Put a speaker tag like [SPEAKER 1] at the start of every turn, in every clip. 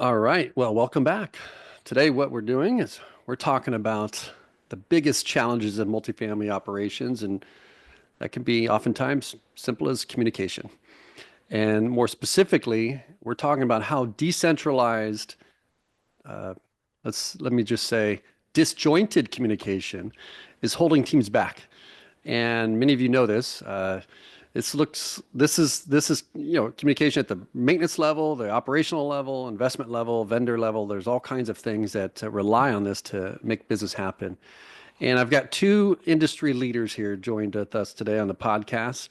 [SPEAKER 1] All right. Well, welcome back. Today, what we're doing is we're talking about the biggest challenges of multifamily operations, and that can be oftentimes simple as communication. And more specifically, we're talking about how decentralized, uh, let me just say, disjointed communication is holding teams back. And many of you know this. This is communication at the maintenance level, the operational level, investment level, vendor level. There's all kinds of things that rely on this to make business happen. And I've got two industry leaders here joined with us today on the podcast.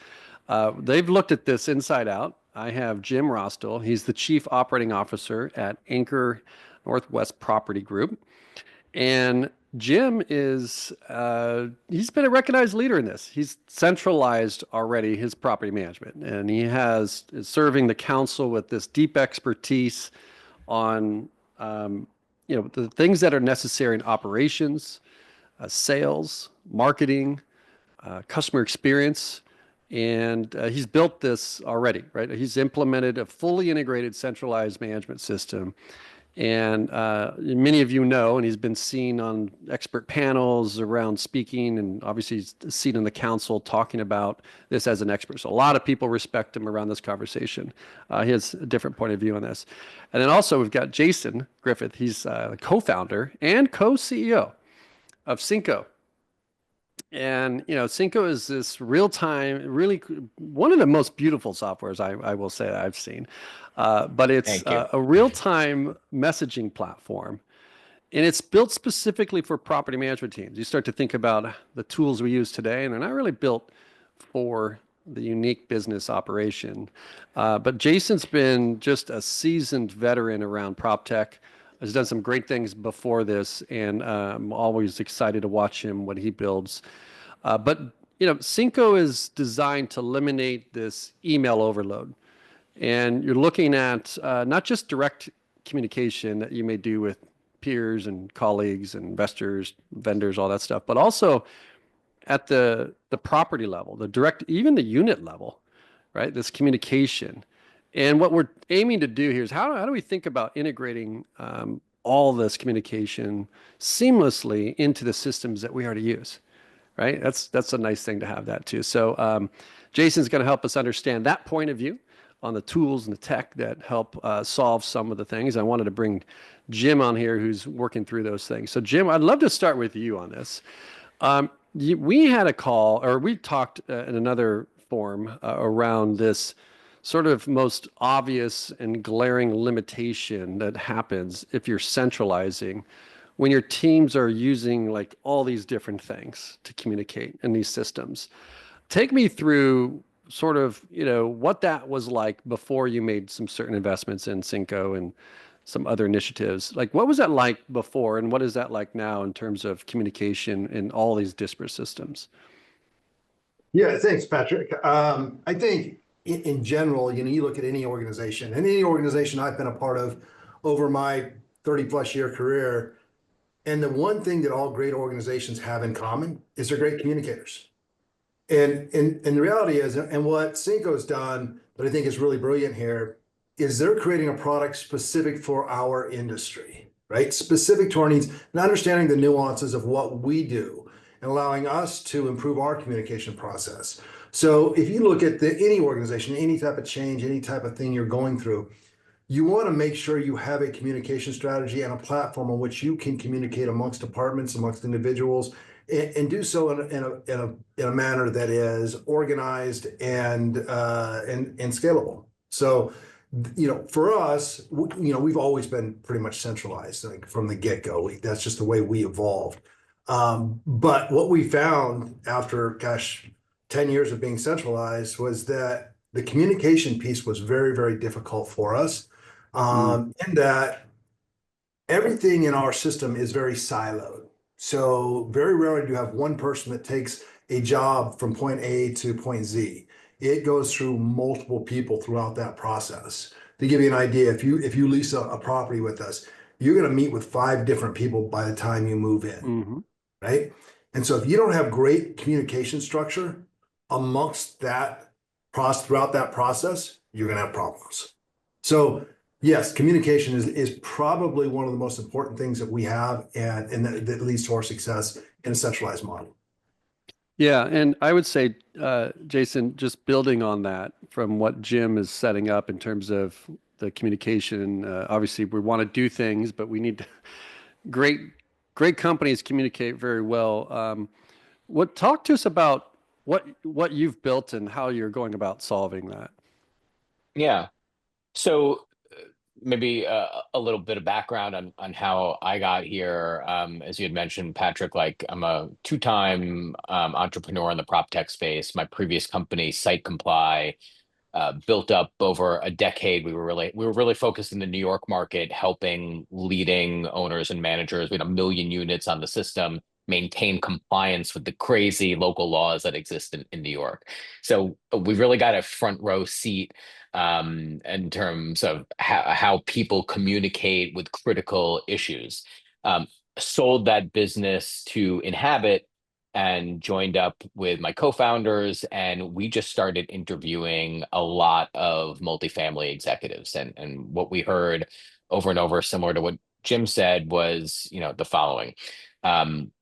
[SPEAKER 1] They've looked at this inside out. I have Jim Rostel. He's the Chief Operating Officer at Anchor Northwest Property Group. And Jim he's been a recognized leader in this. He's centralized already his property management, and is serving the council with this deep expertise on, the things that are necessary in operations, sales, marketing, customer experience. And he's built this already, right? He's implemented a fully integrated centralized management system, and many of you know, and he's been seen on expert panels around speaking, and obviously he's seen in the council talking about this as an expert. So a lot of people respect him around this conversation. He has a different point of view on this. And then also we've got Jason Griffith. He's the co-founder and co-CEO of Synco. And Synco is this real-time, really one of the most beautiful softwares I will say I've seen. But it's
[SPEAKER 2] Thank you.
[SPEAKER 1] a real-time messaging platform, and it's built specifically for property management teams. You start to think about the tools we use today, and they're not really built for the unique business operation. But Jason's been just a seasoned veteran around prop tech. Has done some great things before this, and I'm always excited to watch him when he builds. But Synco is designed to eliminate this email overload, and you're looking at not just direct communication that you may do with peers and colleagues and investors, vendors, all that stuff, but also at the property level, the direct, even the unit level, right? This communication. And what we're aiming to do here is how do we think about integrating all this communication seamlessly into the systems that we already use, right? That's a nice thing to have that too. So Jason's going to help us understand that point of view on the tools and the tech that help solve some of the things. I wanted to bring Jim on here, who's working through those things. So Jim, I'd love to start with you on this. We had a call, or we talked in another forum around this sort of most obvious and glaring limitation that happens if you're centralizing when your teams are using like all these different things to communicate in these systems. Take me through sort of, what that was like before you made some certain investments in Synco and some other initiatives. Like, what was that like before, and what is that like now in terms of communication in all these disparate systems?
[SPEAKER 3] Yeah, thanks, Patrick. I think in general, you look at any organization, and any organization I've been a part of over my 30 plus year career, and the one thing that all great organizations have in common is they're great communicators. And the reality is, and what Synco's done that I think is really brilliant here, is they're creating a product specific for our industry, right? Specific to our needs, and understanding the nuances of what we do and allowing us to improve our communication process. So if you look at any organization, any type of change, any type of thing you're going through, you want to make sure you have a communication strategy and a platform on which you can communicate amongst departments, amongst individuals, and do so in a manner that is organized and scalable. So, for us, we've always been pretty much centralized, like from the get-go. That's just the way we evolved. But what we found after, 10 years of being centralized was that the communication piece was very, very difficult for us. In that everything in our system is very siloed. So very rarely do you have one person that takes a job from point A to point Z. It goes through multiple people throughout that process. To give you an idea, if you lease a property with us, you're going to meet with 5 different people by the time you move in, right? And so if you don't have great communication structure amongst that process, throughout that process, you're going to have problems. So Yes, communication is probably one of the most important things that we have, and that leads to our success in a centralized model.
[SPEAKER 1] Yeah, and I would say, Jason, just building on that from what Jim is setting up in terms of the communication. Obviously, we want to do things, but we need to, great, great companies communicate very well. What talk to us about what you've built and how you're going about solving that.
[SPEAKER 2] Yeah. So maybe a little bit of background on how I got here. As you had mentioned, Patrick, like I'm a two-time entrepreneur in the prop tech space. My previous company, Site Comply, built up over a decade. We were really focused in the New York market, helping leading owners and managers. We had 1 million units on the system, maintain compliance with the crazy local laws that exist in New York. So we really got a front row seat in terms of how people communicate with critical issues. Um, Sold that business to Inhabit and joined up with my co-founders, and we just started interviewing a lot of multifamily executives. And what we heard over and over, similar to what Jim said, was, the following.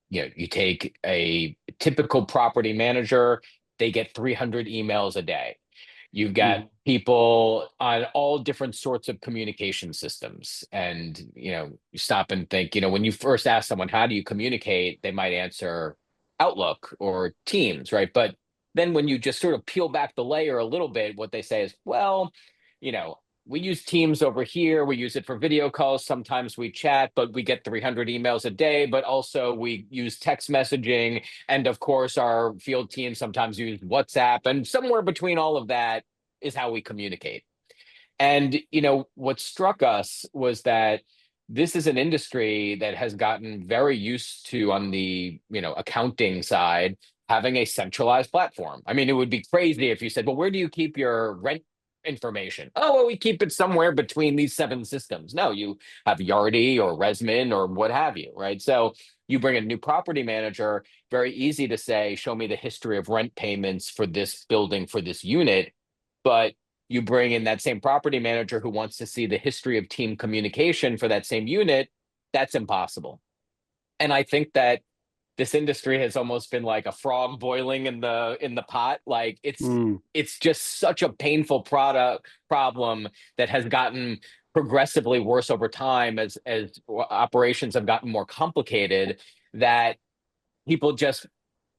[SPEAKER 2] You take a typical property manager, they get 300 emails a day. You've got
[SPEAKER 1] Mm.
[SPEAKER 2] people on all different sorts of communication systems. And, you stop and think, when you first ask someone, how do you communicate? They might answer Outlook or Teams, right? But then when you just sort of peel back the layer a little bit, what they say is, well, you know, we use Teams over here. We use it for video calls. Sometimes we chat, but we get 300 emails a day. But also we use text messaging. And of course, our field team sometimes use WhatsApp. And somewhere between all of that is how we communicate. And, what struck us was that this is an industry that has gotten very used to, on the, accounting side, having a centralized platform. I mean, it would be crazy if you said, well, where do you keep your rent information? Oh, well, we keep it somewhere between these 7 systems. No, you have Yardi or Resman or what have you, right? So you bring a new property manager, very easy to say, show me the history of rent payments for this building, for this unit. But you bring in that same property manager who wants to see the history of team communication for that same unit, that's impossible. And I think that this industry has almost been like a frog boiling in the pot. Like
[SPEAKER 1] Mm.
[SPEAKER 2] it's just such a painful product problem that has gotten progressively worse over time as operations have gotten more complicated, that people just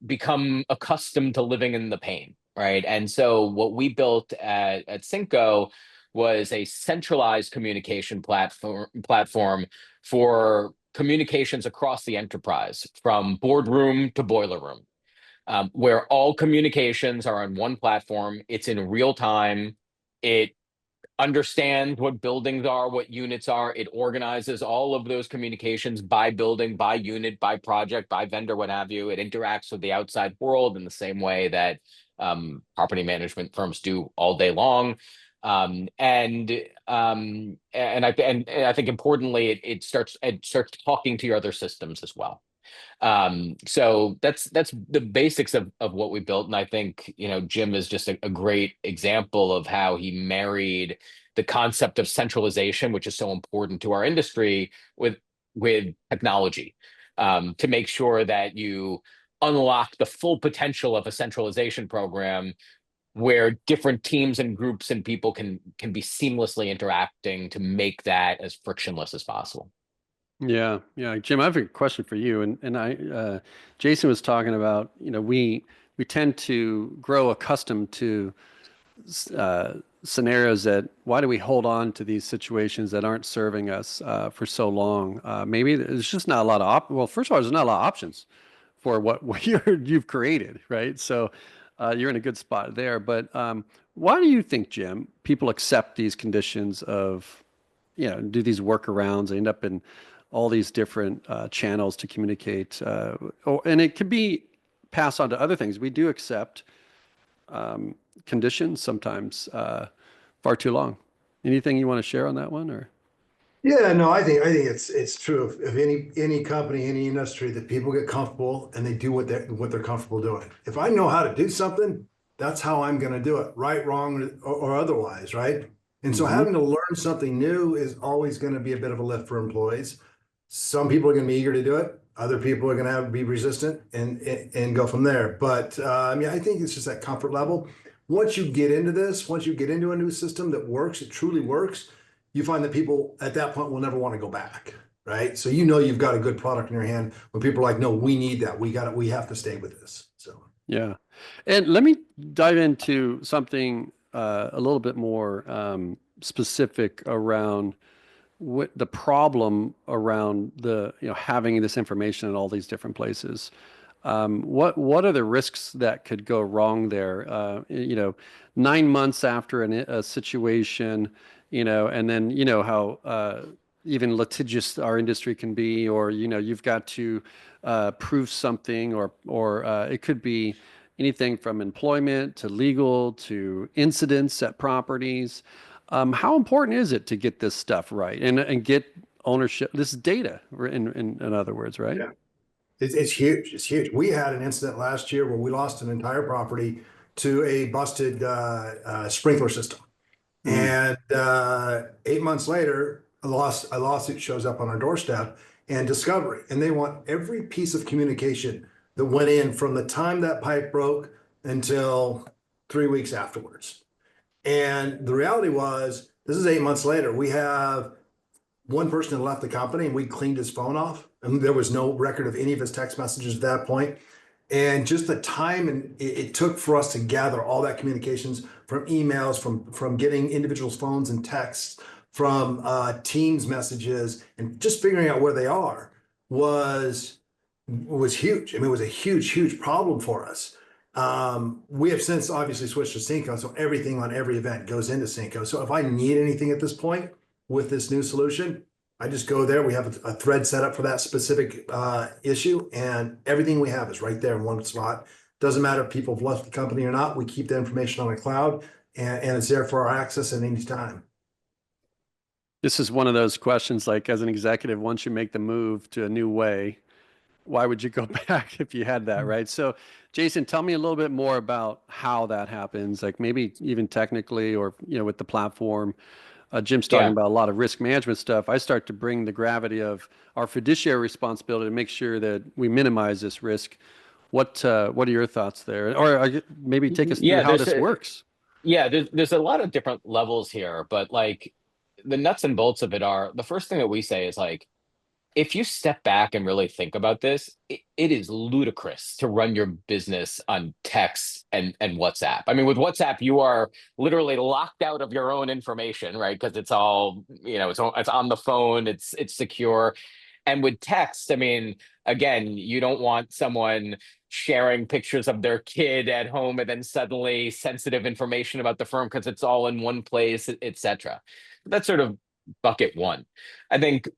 [SPEAKER 2] become accustomed to living in the pain, right? And so what we built at Synco was a centralized communication platform for communications across the enterprise, from boardroom to boiler room, where all communications are on one platform. It's in real time. It understands what buildings are, what units are. It organizes all of those communications by building, by unit, by project, by vendor, what have you. It interacts with the outside world in the same way that property management firms do all day long. And I think importantly, it starts talking to your other systems as well. So that's the basics of what we built. And I think, Jim is just a great example of how he married the concept of centralization, which is so important to our industry, with technology, to make sure that you unlock the full potential of a centralization program, where different teams and groups and people can be seamlessly interacting to make that as frictionless as possible.
[SPEAKER 1] Yeah, yeah, Jim, I have a question for you, and Jason was talking about, we tend to grow accustomed to scenarios that why do we hold on to these situations that aren't serving us for so long? Maybe there's just not a lot of well, first of all, there's not a lot of options for what you've created, right? So you're in a good spot there. But why do you think, Jim, people accept these conditions of, do these workarounds? They end up in all these different channels to communicate. And it could be passed on to other things. We do accept conditions sometimes far too long. Anything you want to share on that one, or?
[SPEAKER 3] Yeah, no, I think it's true of any company, any industry, that people get comfortable and they do what they're comfortable doing. If I know how to do something, that's how I'm going to do it, right, wrong, or otherwise, right? And so having to learn something new is always going to be a bit of a lift for employees. Some people are going to be eager to do it. Other people are going to be resistant and go from there. But I mean, I think it's just that comfort level. Once you get into this, once you get into a new system that works, it truly works, you find that people at that point will never want to go back, right? So you've got a good product in your hand when people are like, no, we need that. We have to stay with this. So
[SPEAKER 1] yeah. And let me dive into something a little bit more specific around what the problem around having this information in all these different places. What are the risks that could go wrong there? 9 months after a situation, and then how even litigious our industry can be, or you've got to prove something, or it could be anything from employment to legal to incidents at properties. How important is it to get this stuff right and get ownership, this data, in other words, right?
[SPEAKER 3] yeah, it's huge. It's huge. We had an incident last year where we lost an entire property to a busted sprinkler system. And 8 months later, a lawsuit shows up on our doorstep and discovery. And they want every piece of communication that went in from the time that pipe broke until 3 weeks afterwards. And the reality was, this is 8 months later. We have one person that left the company and we cleaned his phone off. And there was no record of any of his text messages at that point. And just the time it took for us to gather all that communications from emails, from getting individuals' phones and texts, from Teams messages, and just figuring out where they are was huge. I mean, it was a huge problem for us. We have since obviously switched to Synco, so everything on every event goes into Synco. So if I need anything at this point with this new solution, I just go there. We have a thread set up for that specific issue, and everything we have is right there in one spot. Doesn't matter if people have left the company or not. We keep the information on the cloud, and it's there for our access at any time.
[SPEAKER 1] This is one of those questions, like as an executive, once you make the move to a new way, why would you go back if you had that, right? So, Jason, tell me a little bit more about how that happens, like maybe even technically, or with the platform. Jim's talking about a lot of risk management stuff. I start to bring the gravity of our fiduciary responsibility to make sure that we minimize this risk. What are your thoughts there? Or maybe take us through how this works.
[SPEAKER 2] Yeah, there's a lot of different levels here, but like the nuts and bolts of it are, the first thing that we say is like, if you step back and really think about this, it is ludicrous to run your business on text and WhatsApp. I mean, with WhatsApp, you are literally locked out of your own information, right? Because it's all, it's on the phone, it's secure. And with text, I mean, again, you don't want someone sharing pictures of their kid at home and then suddenly sensitive information about the firm because it's all in one place, et cetera. That's sort of bucket one. I think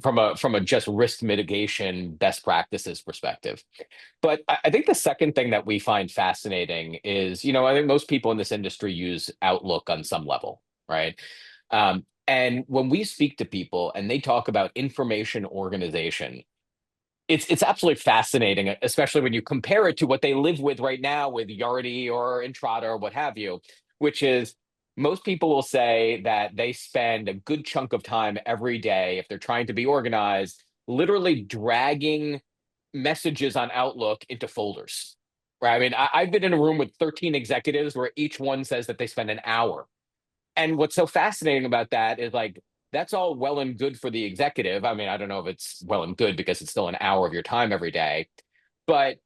[SPEAKER 2] from a just risk mitigation best practices perspective. But I think the second thing that we find fascinating is, I think most people in this industry use Outlook on some level, right? And when we speak to people and they talk about information organization, it's absolutely fascinating, especially when you compare it to what they live with right now with Yardi or Entrada or what have you, which is most people will say that they spend a good chunk of time every day, if they're trying to be organized, literally dragging messages on Outlook into folders, right? I mean, I've been in a room with 13 executives where each one says that they spend an hour. And what's so fascinating about that is like, that's all well and good for the executive. I mean, I don't know if it's well and good because it's still an hour of your time every day, but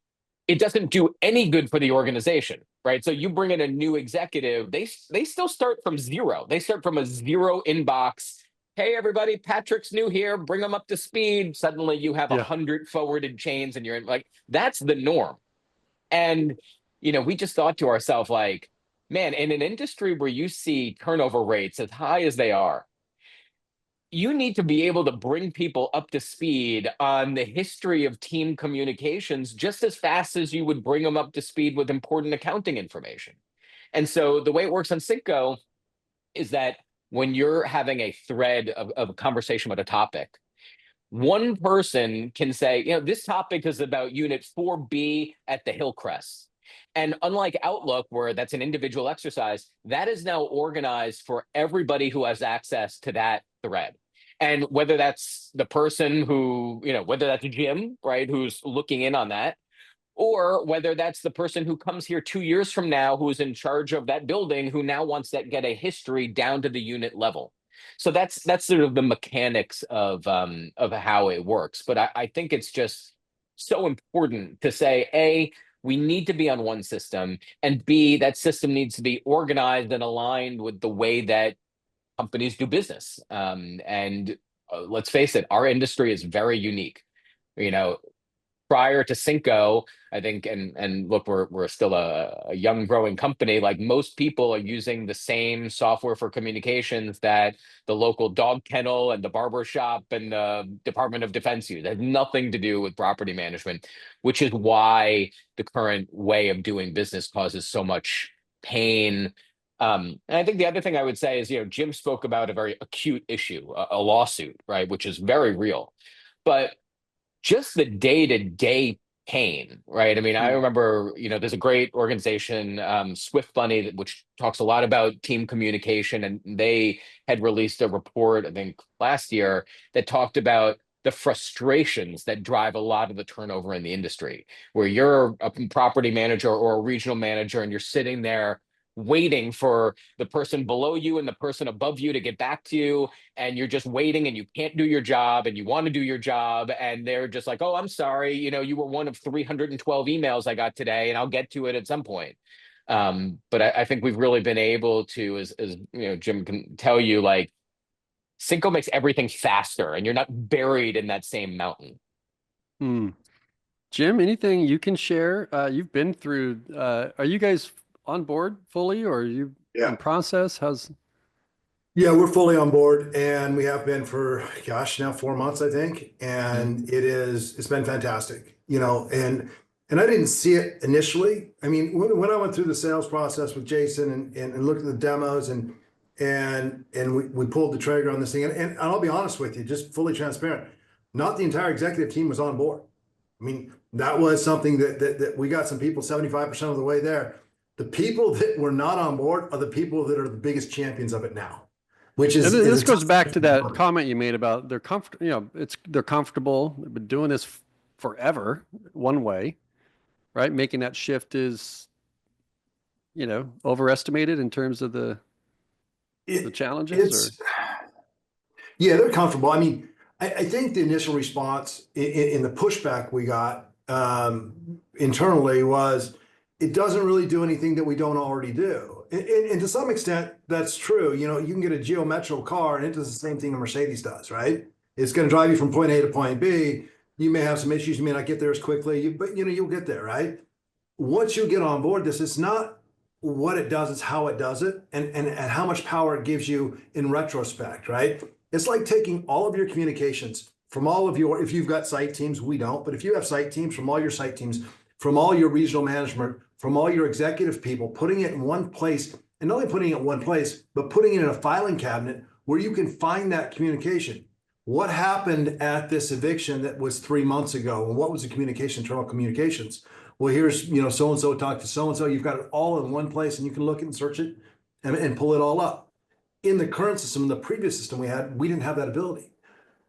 [SPEAKER 2] it doesn't do any good for the organization, right? So you bring in a new executive, they still start from zero. They start from a zero inbox. Hey, everybody, Patrick's new here. Bring them up to speed. Suddenly you have 100 forwarded chains and you're in, like, that's the norm. And, we just thought to ourselves, like, man, in an industry where you see turnover rates as high as they are, you need to be able to bring people up to speed on the history of team communications just as fast as you would bring them up to speed with important accounting information. And so the way it works on Synco is that when you're having a thread of a conversation about a topic, one person can say, this topic is about unit 4B at the Hillcrest. And unlike Outlook, where that's an individual exercise, that is now organized for everybody who has access to that thread. And whether that's the person who, whether that's Jim, right, who's looking in on that, or whether that's the person who comes here 2 years from now who's in charge of that building, who now wants to get a history down to the unit level. So that's sort of the mechanics of how it works. But I think it's just so important to say, A, we need to be on one system, and B, that system needs to be organized and aligned with the way that companies do business. And let's face it, our industry is very unique. You know, prior to Synco, I think, and look, we're still a young growing company. Like, most people are using the same software for communications that the local dog kennel and the barbershop and the Department of Defense use. It has nothing to do with property management, which is why the current way of doing business causes so much pain. And I think the other thing I would say is, Jim spoke about a very acute issue, a lawsuit, right, which is very real. But just the day-to-day pain, right? I mean, I remember, there's a great organization, Swift Bunny, which talks a lot about team communication, and they had released a report, I think, last year that talked about the frustrations that drive a lot of the turnover in the industry, where you're a property manager or a regional manager and you're sitting there waiting for the person below you and the person above you to get back to you, and you're just waiting and you can't do your job and you want to do your job, and they're just like, oh, I'm sorry, you were one of 312 emails I got today and I'll get to it at some point. But I think we've really been able to, as Jim can tell you, like, Synco makes everything faster and you're not buried in that same mountain.
[SPEAKER 1] Jim, anything you can share? You've been through, are you guys on board fully, or are you in process?
[SPEAKER 3] Yeah, we're fully on board, and we have been for, gosh, now 4 months, I think. And it's been fantastic, and I didn't see it initially. I mean, when I went through the sales process with Jason and looked at the demos and we pulled the trigger on this thing, and I'll be honest with you, just fully transparent, not the entire executive team was on board. I mean, that was something that we got some people 75% of the way there. The people that were not on board are the people that are the biggest champions of it now, which is.
[SPEAKER 1] And this goes back to that comment you made about they're comfortable. They're comfortable. They've been doing this forever, one way, right? Making that shift is, overestimated in terms of the challenges.
[SPEAKER 3] Yeah, they're comfortable. I mean, I think the initial response in the pushback we got internally was, it doesn't really do anything that we don't already do. And to some extent, that's true. You can get a geometrical car and it does the same thing a Mercedes does, right? It's going to drive you from point A to point B. You may have some issues. You may not get there as quickly, but you'll get there, right? Once you get on board this, it's not what it does, it's how it does it, and how much power it gives you in retrospect, right? It's like taking all of your communications from all of if you've got site teams, we don't, but if you have site teams, from all your site teams, from all your regional management, from all your executive people, putting it in one place, and not only putting it in one place, but putting it in a filing cabinet where you can find that communication. What happened at this eviction that was 3 months ago? And what was the communication, internal communications? Well, here's, so-and-so talked to so-and-so. You've got it all in one place, and you can look and search it and pull it all up. In the current system, in the previous system we had, we didn't have that ability.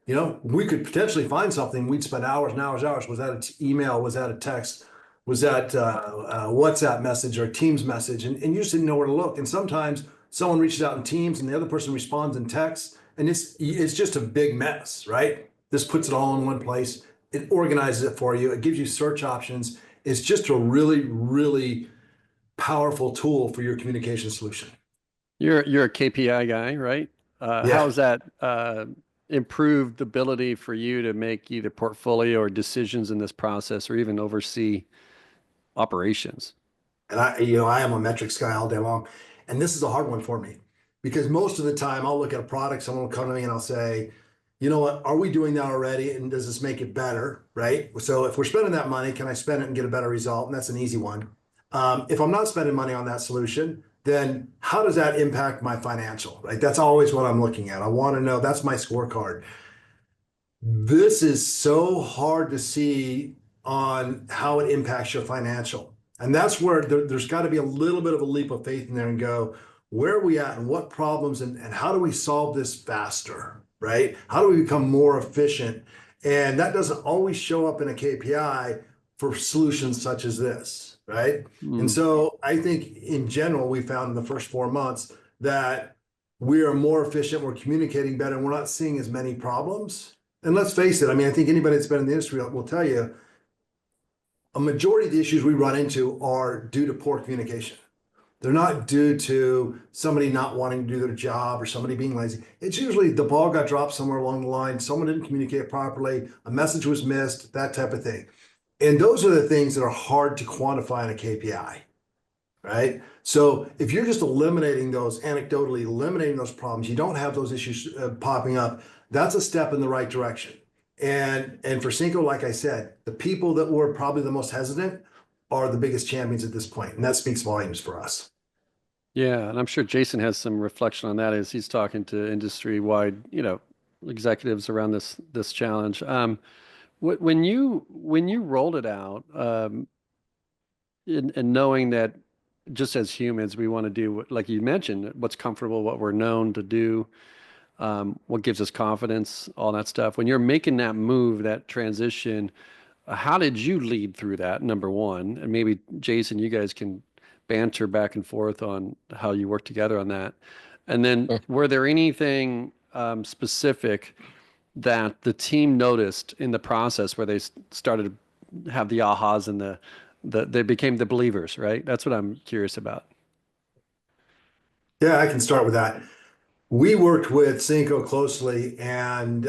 [SPEAKER 3] We could potentially find something. We'd spend hours and hours and hours. Was that an email? Was that a text? Was that a WhatsApp message or a Teams message? And you just didn't know where to look. And sometimes someone reaches out in Teams and the other person responds in text. And it's just a big mess, right? This puts it all in one place. It organizes it for you. It gives you search options. It's just a really, really powerful tool for your communication solution.
[SPEAKER 1] You're a KPI guy, right? How's that improved the ability for you to make either portfolio or decisions in this process, or even oversee operations?
[SPEAKER 3] And I am a metrics guy all day long, and this is a hard one for me, because most of the time I'll look at a product, someone will come to me and I'll say, you know what, are we doing that already? And does this make it better, right? So if we're spending that money, can I spend it and get a better result? And that's an easy one. If I'm not spending money on that solution, then how does that impact my financial, right? That's always what I'm looking at. I want to know, that's my scorecard. This is so hard to see on how it impacts your financial. And that's where there's got to be a little bit of a leap of faith in there and go, where are we at and what problems and how do we solve this faster, right? How do we become more efficient? And that doesn't always show up in a KPI for solutions such as this, right? And so I think in general, we found in the first 4 months that we are more efficient, we're communicating better, and we're not seeing as many problems. And let's face it, I mean, I think anybody that's been in the industry will tell you, a majority of the issues we run into are due to poor communication. They're not due to somebody not wanting to do their job or somebody being lazy. It's usually the ball got dropped somewhere along the line, someone didn't communicate properly, a message was missed, that type of thing. And those are the things that are hard to quantify in a KPI, right? So if you're just eliminating those, anecdotally eliminating those problems, you don't have those issues popping up, that's a step in the right direction. And for Synco, like I said, the people that were probably the most hesitant are the biggest champions at this point, and that speaks volumes for us.
[SPEAKER 1] Yeah, and I'm sure Jason has some reflection on that as he's talking to industry-wide, executives around this challenge. When you rolled it out, and knowing that just as humans, we want to do like you mentioned, what's comfortable, what we're known to do, what gives us confidence, all that stuff. When you're making that move, that transition, how did you lead through that, number one? And maybe Jason, you guys can banter back and forth on how you work together on that. And then were there anything specific that the team noticed in the process where they started to have the ahas and they became the believers, right? That's what I'm curious about.
[SPEAKER 3] Yeah, I can start with that. We worked with Synco closely, and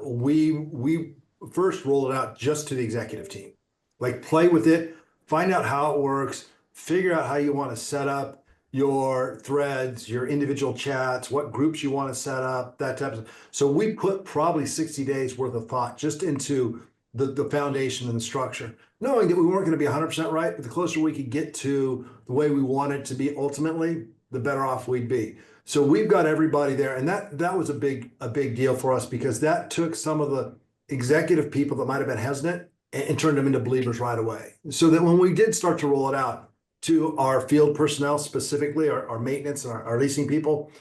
[SPEAKER 3] we first rolled it out just to the executive team. Like, play with it, find out how it works, figure out how you want to set up your threads, your individual chats, what groups you want to set up, that type of. So we put probably 60 days worth of thought just into the foundation and the structure, knowing that we weren't going to be 100% right, but the closer we could get to the way we want it to be ultimately, the better off we'd be. So we've got everybody there, and that was a big deal for us, because that took some of the executive people that might have been hesitant and turned them into believers right away. So that when we did start to roll it out to our field personnel, specifically our maintenance and our leasing people,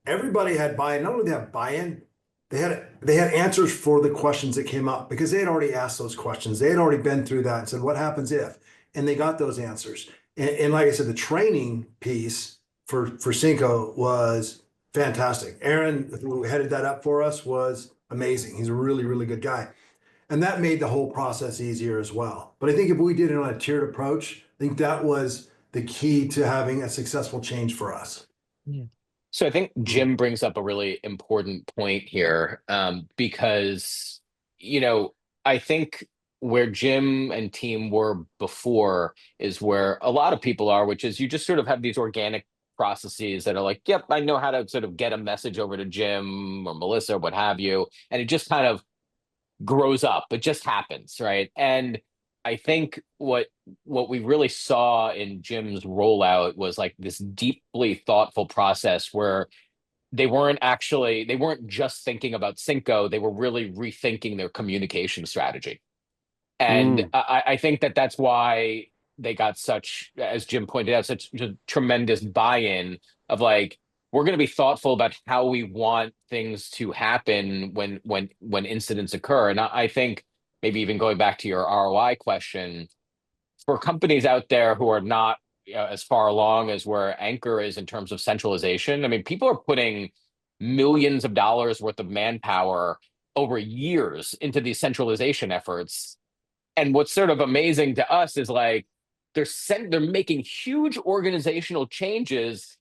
[SPEAKER 3] everybody had buy-in. Not only did they have buy-in, they had answers for the questions that came up, because they had already asked those questions. They had already been through that and said, what happens if? And they got those answers. And like I said, the training piece for Synco was fantastic. Aaron, who headed that up for us, was amazing. He's a really, really good guy. And that made the whole process easier as well. But I think if we did it on a tiered approach, I think that was the key to having a successful change for us.
[SPEAKER 2] Yeah. So I think Jim brings up a really important point here, because, I think where Jim and team were before is where a lot of people are, which is you just sort of have these organic processes that are like, yep, I know how to sort of get a message over to Jim or Melissa or what have you. And it just kind of grows up. It just happens, right? And I think what we really saw in Jim's rollout was like this deeply thoughtful process where they weren't just thinking about Synco, they were really rethinking their communication strategy. And I think that's why they got such, as Jim pointed out, such a tremendous buy-in of like, we're going to be thoughtful about how we want things to happen when incidents occur. And I think maybe even going back to your ROI question, for companies out there who are not as far along as where Anchor is in terms of centralization, I mean, people are putting millions of dollars worth of manpower over years into these centralization efforts. And what's sort of amazing to us is like they're making huge organizational changes.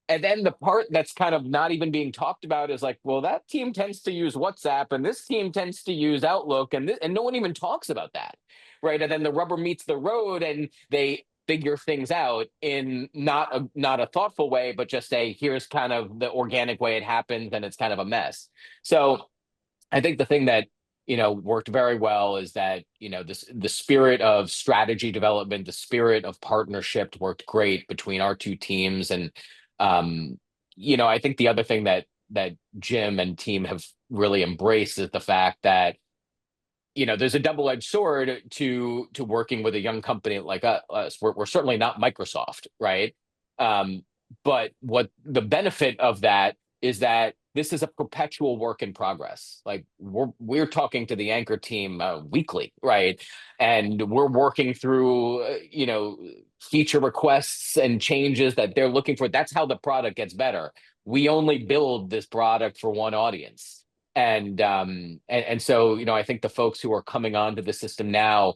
[SPEAKER 2] And then the part that's kind of not even being talked about is like, well, that team tends to use WhatsApp and this team tends to use Outlook, and no one even talks about that, right? And then the rubber meets the road and they figure things out in not a thoughtful way, but just here's kind of the organic way it happens, and it's kind of a mess. So I think the thing that worked very well is that the spirit of strategy development, the spirit of partnership worked great between our two teams. And I think the other thing that Jim and team have really embraced is the fact that there's a double-edged sword to working with a young company like us. We're certainly not Microsoft, right? But what the benefit of that is that this is a perpetual work in progress. Like we're talking to the anchor team weekly, right? And we're working through feature requests and changes that they're looking for. That's how the product gets better. We only build this product for one audience. And so, I think the folks who are coming onto the system now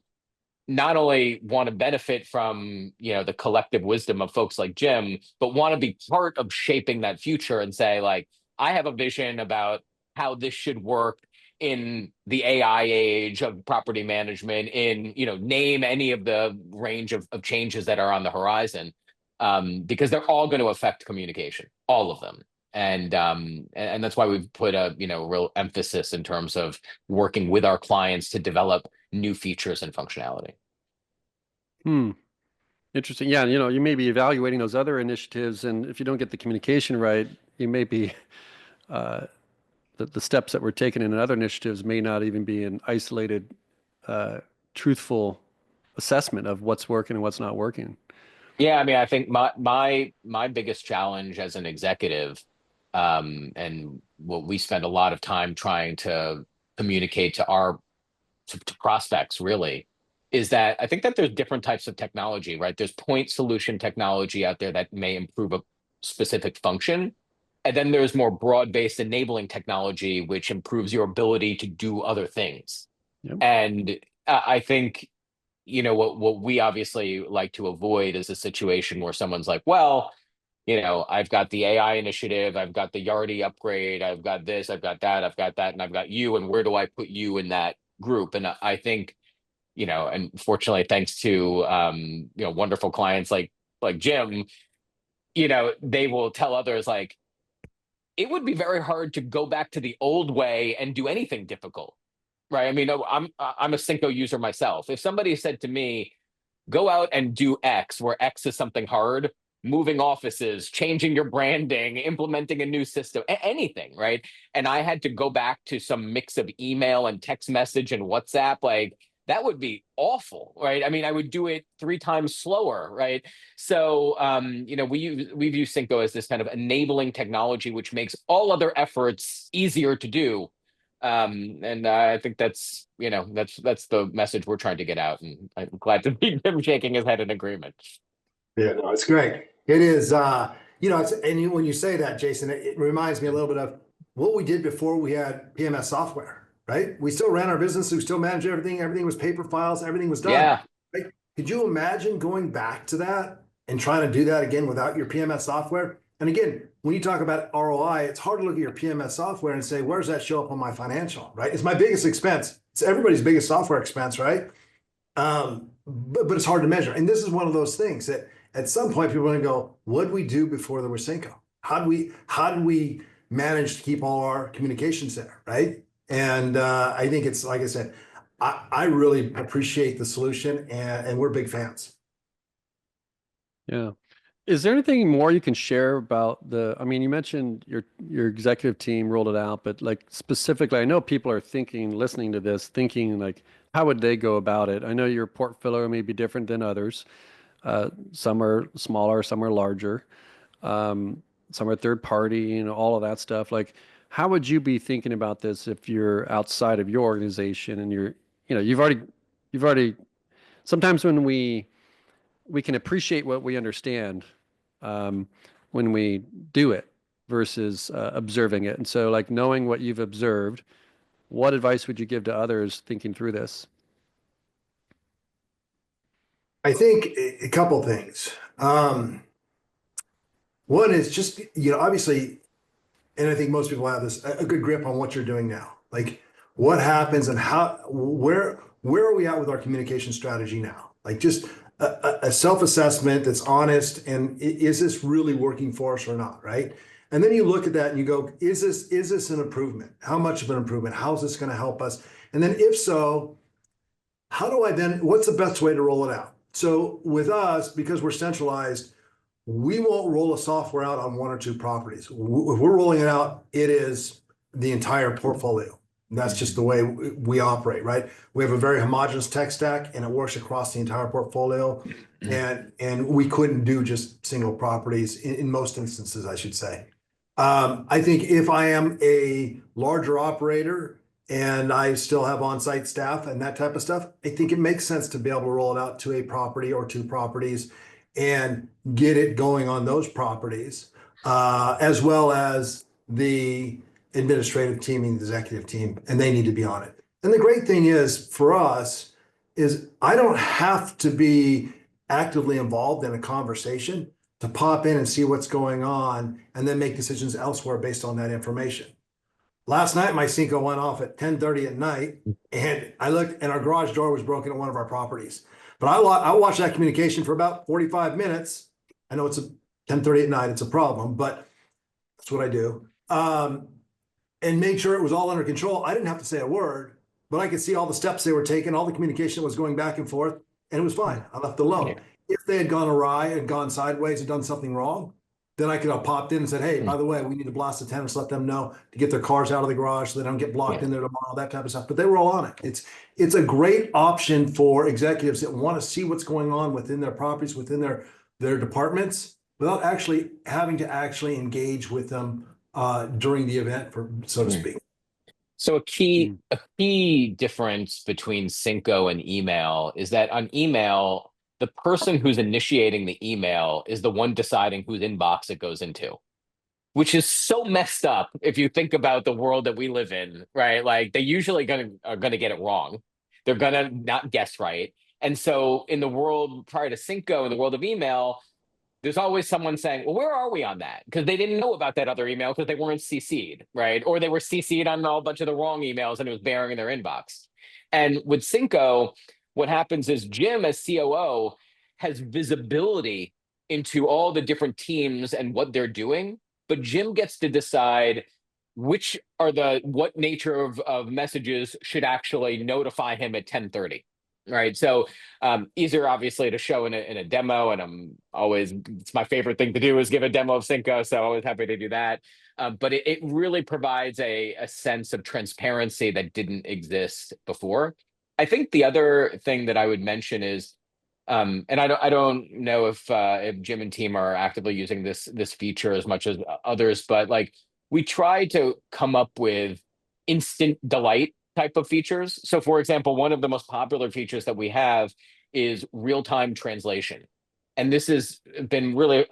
[SPEAKER 2] not only want to benefit from, the collective wisdom of folks like Jim, but want to be part of shaping that future and say, like, I have a vision about how this should work in the AI age of property management, name any of the range of changes that are on the horizon, because they're all going to affect communication, all of them. And that's why we've put a real emphasis in terms of working with our clients to develop new features and functionality.
[SPEAKER 1] Interesting. Yeah, you may be evaluating those other initiatives, and if you don't get the communication right, you may be the steps that were taken in other initiatives may not even be an isolated, truthful assessment of what's working and what's not working.
[SPEAKER 2] Yeah, I mean, I think my biggest challenge as an executive, and what we spend a lot of time trying to communicate to prospects really, is that I think that there's different types of technology, right? There's point solution technology out there that may improve a specific function. And then there's more broad-based enabling technology, which improves your ability to do other things.
[SPEAKER 1] Yep.
[SPEAKER 2] And I think, what we obviously like to avoid is a situation where someone's like, well, I've got the AI initiative, I've got the Yardi upgrade, I've got this, I've got that, and I've got you, and where do I put you in that group? And I think, and fortunately, thanks to wonderful clients like Jim, they will tell others, like, it would be very hard to go back to the old way and do anything difficult, right? I mean, I'm a Synco user myself. If somebody said to me, go out and do X, where X is something hard, moving offices, changing your branding, implementing a new system, anything, right? And I had to go back to some mix of email and text message and WhatsApp, like, that would be awful, right? I mean, I would do it 3 times slower, right? So, we view Synco as this kind of enabling technology, which makes all other efforts easier to do. And I think that's the message we're trying to get out. And I'm glad to see him shaking his head in agreement.
[SPEAKER 3] Yeah, no, it's great. It is, and when you say that, Jason, it reminds me a little bit of what we did before we had PMS software, right? We still ran our business, we still managed everything. Everything was paper files, everything was done.
[SPEAKER 2] Yeah.
[SPEAKER 3] Right? Could you imagine going back to that and trying to do that again without your PMS software? And again, when you talk about ROI, it's hard to look at your PMS software and say, where does that show up on my financial, right? It's my biggest expense. It's everybody's biggest software expense, right? But it's hard to measure. And this is one of those things that at some point people are going to go, what did we do before there was Synco? How did we manage to keep all our communications there, right? And I think it's, like I said, I really appreciate the solution, and we're big fans.
[SPEAKER 1] Yeah. Is there anything more you can share about I mean, you mentioned your executive team rolled it out, but like specifically, I know people are listening to this, thinking like, how would they go about it? I know your portfolio may be different than others. Some are smaller, some are larger, some are third party, all of that stuff. Like, how would you be thinking about this if you're outside of your organization and you've already, sometimes when we can appreciate what we understand, when we do it versus observing it. And so, like, knowing what you've observed, what advice would you give to others thinking through this?
[SPEAKER 3] I think a couple things. One is just, obviously, and I think most people have this, a good grip on what you're doing now. Like, what happens and where are we at with our communication strategy now? Like, just a self-assessment that's honest, and is this really working for us or not, right? And then you look at that and you go, is this an improvement? How much of an improvement? How is this going to help us? And then if so, what's the best way to roll it out? So with us, because we're centralized, we won't roll a software out on 1 or 2 properties. If we're rolling it out, it is the entire portfolio. And that's just the way we operate, right? We have a very homogeneous tech stack, and it works across the entire portfolio. And we couldn't do just single properties in most instances, I should say. I think if I am a larger operator and I still have on-site staff and that type of stuff, I think it makes sense to be able to roll it out to a property or two properties and get it going on those properties, as well as the administrative team and the executive team, and they need to be on it. And the great thing is for us is I don't have to be actively involved in a conversation to pop in and see what's going on and then make decisions elsewhere based on that information. Last night, my Synco went off at 10:30 at night, and I looked, and our garage door was broken at one of our properties. But I watched that communication for about 45 minutes. I know it's a 10:30 at night, it's a problem, but that's what I do. And made sure it was all under control. I didn't have to say a word, but I could see all the steps they were taking, all the communication was going back and forth, and it was fine. I left it alone.
[SPEAKER 2] Yeah.
[SPEAKER 3] If they had gone awry and gone sideways and done something wrong, then I could have popped in and said, hey, by the way, we need to blast the tenants, let them know to get their cars out of the garage so they don't get blocked in there tomorrow, that type of stuff. But they were all on it. It's a great option for executives that want to see what's going on within their properties, within their departments, without actually having to actually engage with them during the event, so to speak.
[SPEAKER 2] So a key difference between Synco and email is that on email, the person who's initiating the email is the one deciding whose inbox it goes into, which is so messed up if you think about the world that we live in, right? Like they usually are gonna get it wrong. They're gonna not guess right. And so in the world prior to Synco, in the world of email, there's always someone saying, well, where are we on that? Because they didn't know about that other email because they weren't CC'd, right? Or they were CC'd on a bunch of the wrong emails and it was bearing in their inbox. And with Synco, what happens is Jim, as COO, has visibility into all the different teams and what they're doing, but Jim gets to decide what nature of messages should actually notify him at 10:30. Right. So easier, obviously, to show in a demo. And it's my favorite thing to do is give a demo of Synco. So always happy to do that. But it really provides a sense of transparency that didn't exist before. I think the other thing that I would mention is, and I don't know if Jim and team are actively using this feature as much as others, but like we try to come up with instant delight type of features. So for example, one of the most popular features that we have is real-time translation. And this has been really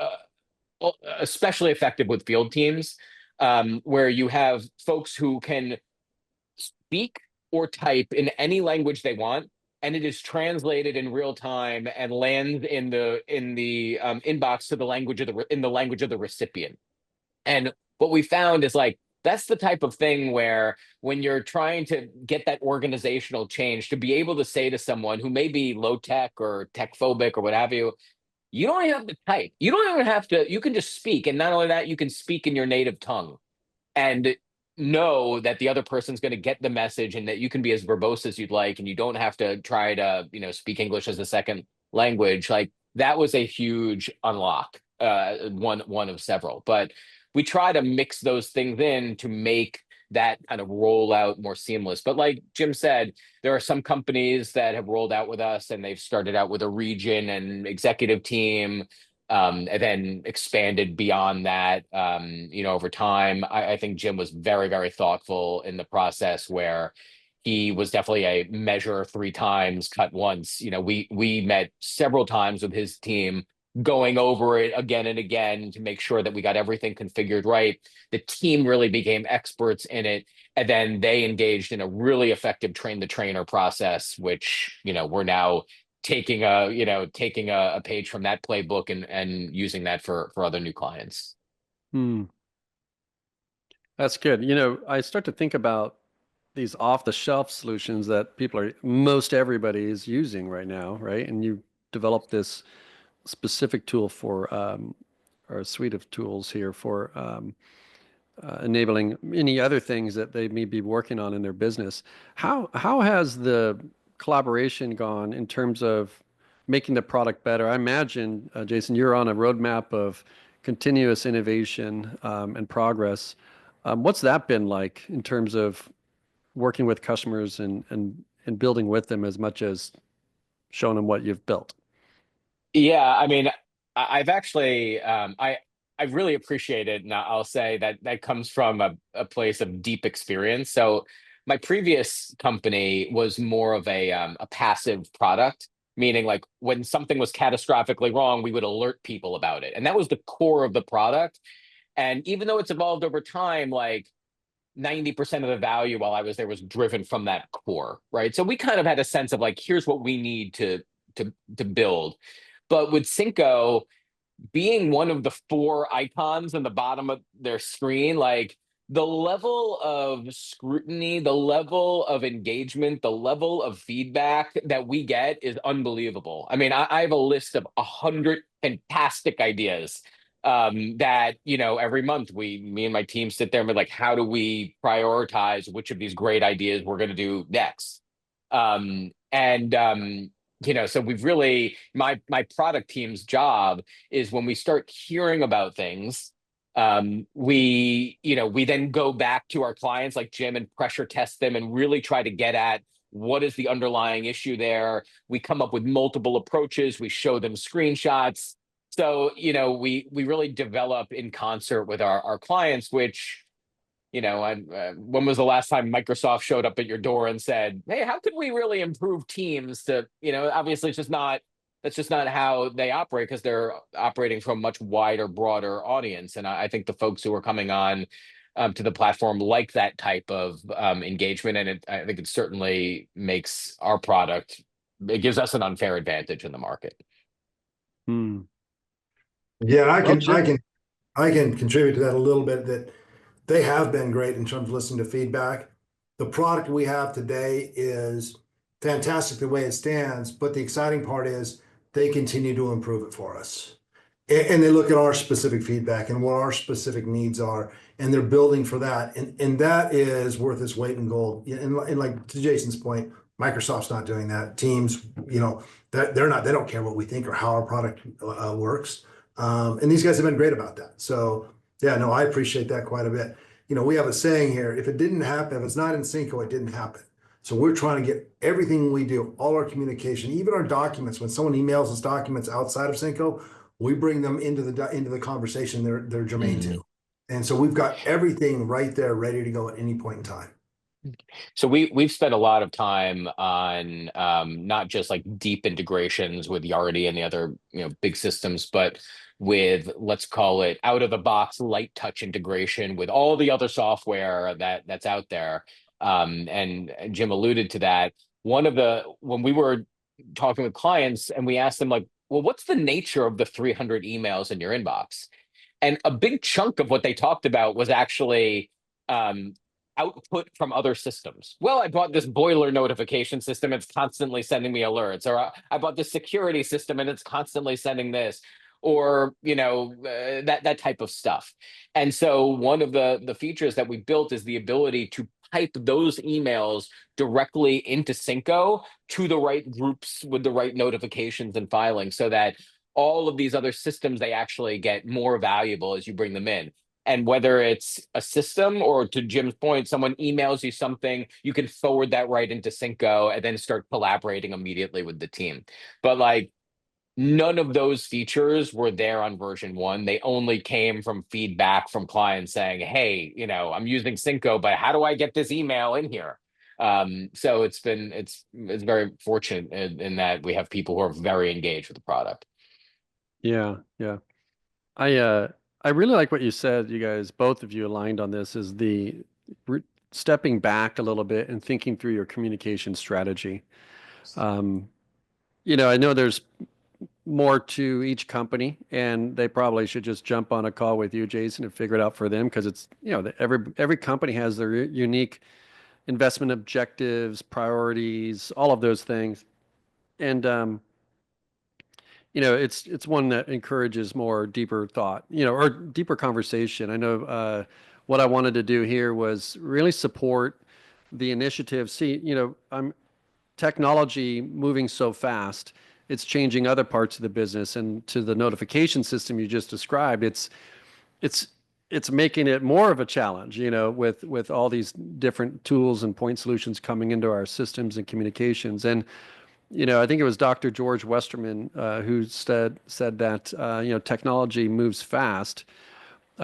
[SPEAKER 2] especially effective with field teams, where you have folks who can speak or type in any language they want, and it is translated in real time and lands in the inbox to the language of the recipient. And what we found is like, that's the type of thing where when you're trying to get that organizational change, to be able to say to someone who may be low tech or tech phobic or what have you, you don't even have to type. You don't even have to, you can just speak. And not only that, you can speak in your native tongue and know that the other person's going to get the message and that you can be as verbose as you'd like. And you don't have to try to, speak English as a second language. Like that was a huge unlock, one of several. But we try to mix those things in to make that kind of rollout more seamless. But like Jim said, there are some companies that have rolled out with us and they've started out with a region and executive team, and then expanded beyond that, over time. I think Jim was very, very thoughtful in the process where he was definitely a measure 3 times, cut once. We met several times with his team, going over it again and again to make sure that we got everything configured right. The team really became experts in it. And then they engaged in a really effective train the trainer process, which, we're now taking a page from that playbook and using that for other new clients.
[SPEAKER 1] That's good. I start to think about these off-the-shelf solutions that most everybody is using right now, right? And you developed this specific tool for, or a suite of tools here for enabling any other things that they may be working on in their business. How has the collaboration gone in terms of making the product better? I imagine, Jason, you're on a roadmap of continuous innovation and progress. What's that been like in terms of working with customers and building with them as much as showing them what you've built.
[SPEAKER 2] Yeah, I mean, I've actually I really appreciate it, and I'll say that that comes from a place of deep experience. So my previous company was more of a passive product, meaning like when something was catastrophically wrong, we would alert people about it, and that was the core of the product. And even though it's evolved over time, like 90% of the value while I was there was driven from that core, right? So we kind of had a sense of like, here's what we need to build. But with Synco being one of the four icons in the bottom of their screen, like the level of scrutiny, the level of engagement, the level of feedback that we get is unbelievable. I mean, I have a list of 100 fantastic ideas that, every month me and my team sit there and be like, how do we prioritize which of these great ideas we're going to do next? So we've really my product team's job is when we start hearing about things, we then go back to our clients like Jim and pressure test them and really try to get at what is the underlying issue there. We come up with multiple approaches. We show them screenshots. So, we really develop in concert with our clients, which, when was the last time Microsoft showed up at your door and said, "Hey, how could we really improve Teams?" Obviously that's just not how they operate because they're operating from a much wider, broader audience. And I think the folks who are coming on to the platform like that type of engagement, and I think it certainly makes our product. It gives us an unfair advantage in the market.
[SPEAKER 1] Hmm.
[SPEAKER 3] Yeah, I
[SPEAKER 1] Well,
[SPEAKER 3] can, I
[SPEAKER 1] Jim,
[SPEAKER 3] can, I can contribute to that a little bit, that they have been great in terms of listening to feedback. The product we have today is fantastic the way it stands, but the exciting part is they continue to improve it for us. And they look at our specific feedback and what our specific needs are, and they're building for that. And that is worth its weight in gold. And like to Jason's point, Microsoft's not doing that. Teams, they don't care what we think or how our product works. And these guys have been great about that. So yeah, no, I appreciate that quite a bit. We have a saying here: if it didn't happen, if it's not in Synco, it didn't happen. So we're trying to get everything we do, all our communication, even our documents. When someone emails us documents outside of Synco, we bring them into the conversation they're germane to. And so we've got everything right there ready to go at any point in time.
[SPEAKER 2] So we've spent a lot of time on not just like deep integrations with Yardi and the other big systems, but with, let's call it, out of the box light touch integration with all the other software that's out there. And Jim alluded to that. When we were talking with clients and we asked them like, well, what's the nature of the 300 emails in your inbox? And a big chunk of what they talked about was actually output from other systems. Well, I bought this boiler notification system, it's constantly sending me alerts. Or I bought this security system and it's constantly sending this. Or that type of stuff. And so one of the features that we built is the ability to pipe those emails directly into Synco to the right groups with the right notifications and filing, so that all of these other systems, they actually get more valuable as you bring them in. And whether it's a system or, to Jim's point, someone emails you something, you can forward that right into Synco and then start collaborating immediately with the team. But like, none of those features were there on version 1. They only came from feedback from clients saying, hey, I'm using Synco, but how do I get this email in here? So it's very fortunate in that we have people who are very engaged with the product.
[SPEAKER 1] yeah, yeah. I really like what you said. You guys, both of you aligned on this, is the stepping back a little bit and thinking through your communication strategy. I know there's more to each company, and they probably should just jump on a call with you, Jason, and figure it out for them, because it's, every company has their unique investment objectives, priorities, all of those things. And it's one that encourages more deeper thought, or deeper conversation. I know what I wanted to do here was really support the initiative. See, I'm technology moving so fast, it's changing other parts of the business. And to the notification system you just described, it's it's making it more of a challenge, with all these different tools and point solutions coming into our systems and communications. And I think it was Dr. George Westerman who said that technology moves fast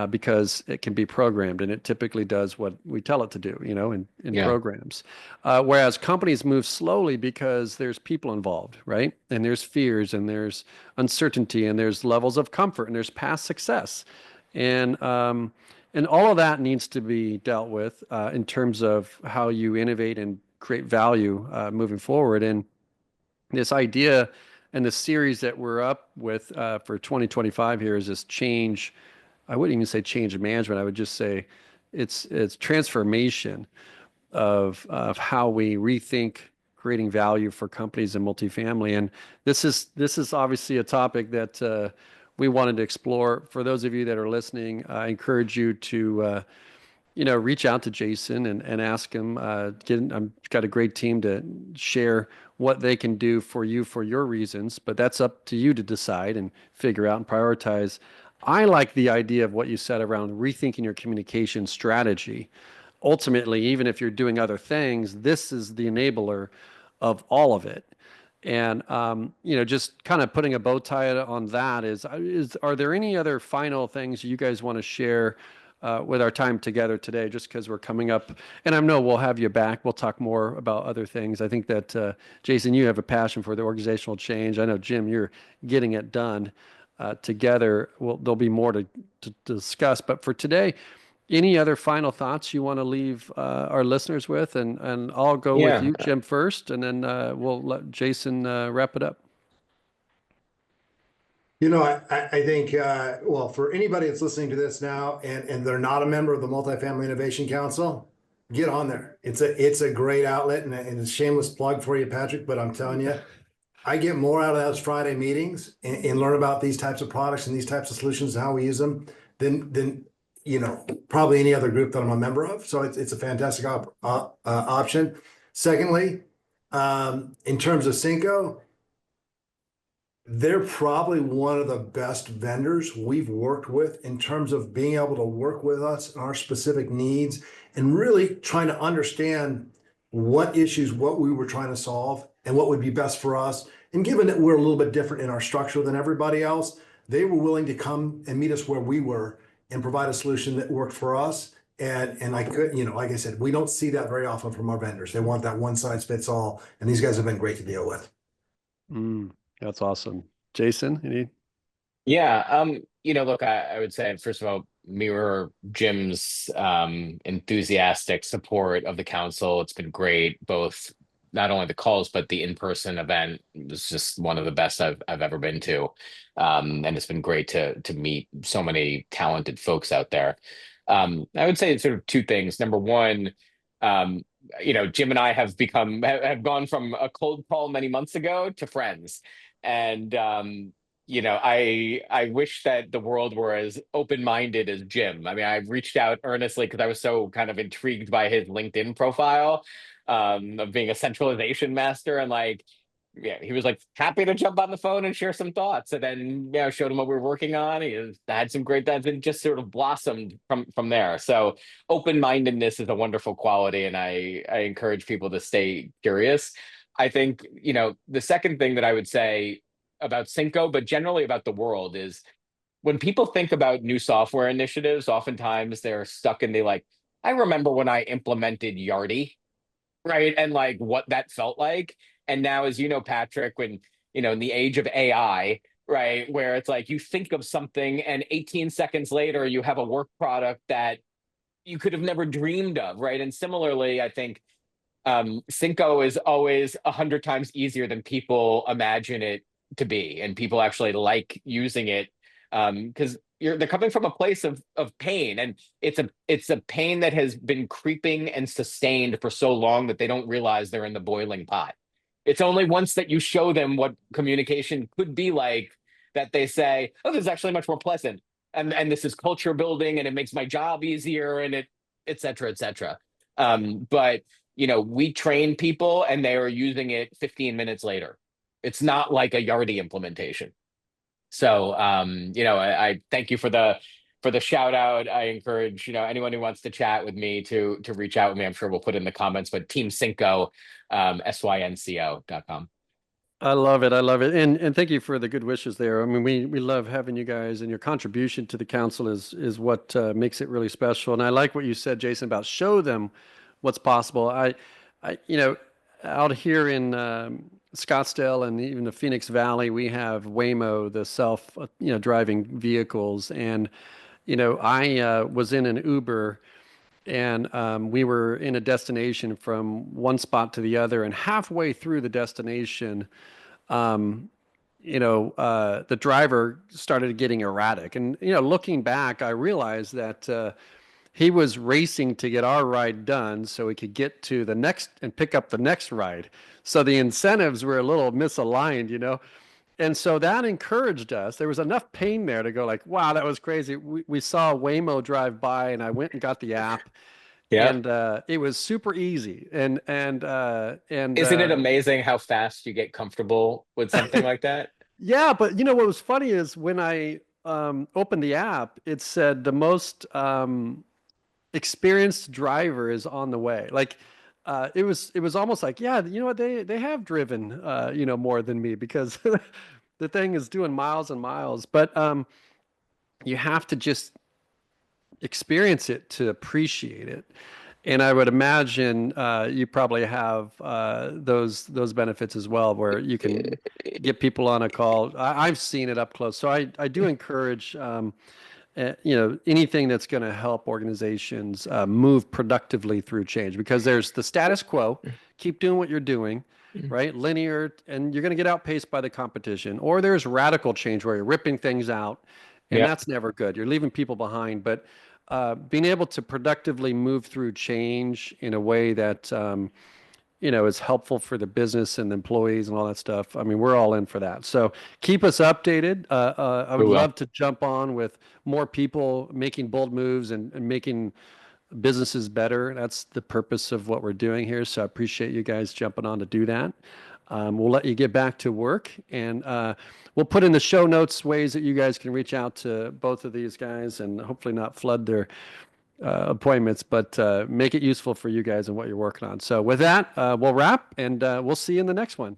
[SPEAKER 1] because it can be programmed, and it typically does what we tell it to do, in
[SPEAKER 2] Yeah.
[SPEAKER 1] programs. Whereas companies move slowly because there's people involved, right? And there's fears, and there's uncertainty, and there's levels of comfort, and there's past success, and all of that needs to be dealt with in terms of how you innovate and create value moving forward. And this idea and the series that we're up with for 2025 here is this change. I wouldn't even say change management. I would just say it's transformation of how we rethink creating value for companies in multifamily. And this is obviously a topic that we wanted to explore. For those of you that are listening, I encourage you to reach out to Jason and ask him. I've got a great team to share what they can do for you for your reasons, but that's up to you to decide and figure out and prioritize. I like the idea of what you said around rethinking your communication strategy. Ultimately, even if you're doing other things, this is the enabler of all of it. And just kind of putting a bow tie on that are there any other final things you guys want to share with our time together today, just because we're coming up, and I know we'll have you back. We'll talk more about other things. I think that, Jason, you have a passion for the organizational change. I know, Jim, you're getting it done. Together, there'll be more to discuss. But for today, any other final thoughts you want to leave our listeners with? And I'll go with
[SPEAKER 2] Yeah.
[SPEAKER 1] you, Jim, first, and then we'll let Jason wrap it up.
[SPEAKER 3] I think, well, for anybody that's listening to this now and they're not a member of the Multifamily Innovation Council, get on there. It's a great outlet, and a shameless plug for you, Patrick, but I'm telling you, I get more out of those Friday meetings and learn about these types of products and these types of solutions and how we use them than probably any other group that I'm a member of. So it's a fantastic option. Secondly, in terms of Synco, they're probably one of the best vendors we've worked with in terms of being able to work with us and our specific needs and really trying to understand what issues, what we were trying to solve and what would be best for us. And given that we're a little bit different in our structure than everybody else, they were willing to come and meet us where we were and provide a solution that worked for us. And I could, like I said, we don't see that very often from our vendors. They want that one size fits all. And these guys have been great to deal with.
[SPEAKER 1] That's awesome. Jason, any?
[SPEAKER 2] Yeah. Look, I would say, first of all, mirror Jim's enthusiastic support of the council. It's been great, both not only the calls, but the in-person event was just one of the best I've ever been to. And it's been great to meet so many talented folks out there. I would say sort of two things. Number one, Jim and I have gone from a cold call many months ago to friends. And I wish that the world were as open-minded as Jim. I mean, I reached out earnestly because I was so kind of intrigued by his LinkedIn profile of being a centralization master, and he was happy to jump on the phone and share some thoughts. And then showed him what we were working on. Had some great thoughts and just sort of blossomed from there. So open-mindedness is a wonderful quality, and I encourage people to stay curious. I think the second thing that I would say about Synco, but generally about the world, is when people think about new software initiatives, oftentimes they're stuck in I remember when I implemented Yardi, right? And what that felt like. And now, as you know, Patrick, when, in the age of AI, right, where it's you think of something and 18 seconds later, you have a work product that you could have never dreamed of, right? And similarly, I think Synco is always 100 times easier than people imagine it to be, and people actually like using it because they're coming from a place of pain, and it's a pain that has been creeping and sustained for so long that they don't realize they're in the boiling pot. It's only once that you show them what communication could be like that they say, "Oh, this is actually much more pleasant, and this is culture building, and it makes my job easier, and et cetera, et cetera." But we train people, and they are using it 15 minutes later. It's not like a Yardi implementation. So, I thank you for for the shout out. I encourage, anyone who wants to chat with me to reach out with me. I'm sure we'll put in the comments, but Team Synco, synco.com.
[SPEAKER 1] I love it. I love it. And thank you for the good wishes there. I mean, we love having you guys, and your contribution to the council is what makes it really special. And I like what you said, Jason, about show them what's possible. Out here in Scottsdale and even the Phoenix Valley, we have Waymo, the self, driving vehicles. And, I was in an Uber, and we were in a destination from one spot to the other, and halfway through the destination, the driver started getting erratic. And, looking back, I realized that he was racing to get our ride done so he could get to the next and pick up the next ride. So the incentives were a little misaligned. And so that encouraged us. There was enough pain there to go like, wow, that was crazy. We saw Waymo drive by, and I went and got the app.
[SPEAKER 2] Yeah.
[SPEAKER 1] And it was super easy. And
[SPEAKER 2] Isn't it amazing how fast you get comfortable with something like that?
[SPEAKER 1] Yeah, but what was funny is when I opened the app, it said the most experienced driver is on the way. Like it was almost like, yeah, you know what, they have driven more than me, because the thing is doing miles and miles. But you have to just experience it to appreciate it. And I would imagine you probably have those benefits as well, where you can get people on a call. I've seen it up close. So I do encourage anything that's going to help organizations move productively through change, because there's the status quo, keep doing what you're doing, right? Linear, and you're going to get outpaced by the competition. Or there's radical change where you're ripping things out, and that's never good. You're leaving people behind. But being able to productively move through change in a way that is helpful for the business and the employees and all that stuff. I mean, we're all in for that. So keep us updated. I would love to jump on with more people making bold moves and making businesses better. That's the purpose of what we're doing here. So I appreciate you guys jumping on to do that. We'll let you get back to work, and we'll put in the show notes ways that you guys can reach out to both of these guys, and hopefully not flood their appointments, but make it useful for you guys and what you're working on. So with that, we'll wrap, and we'll see you in the next one.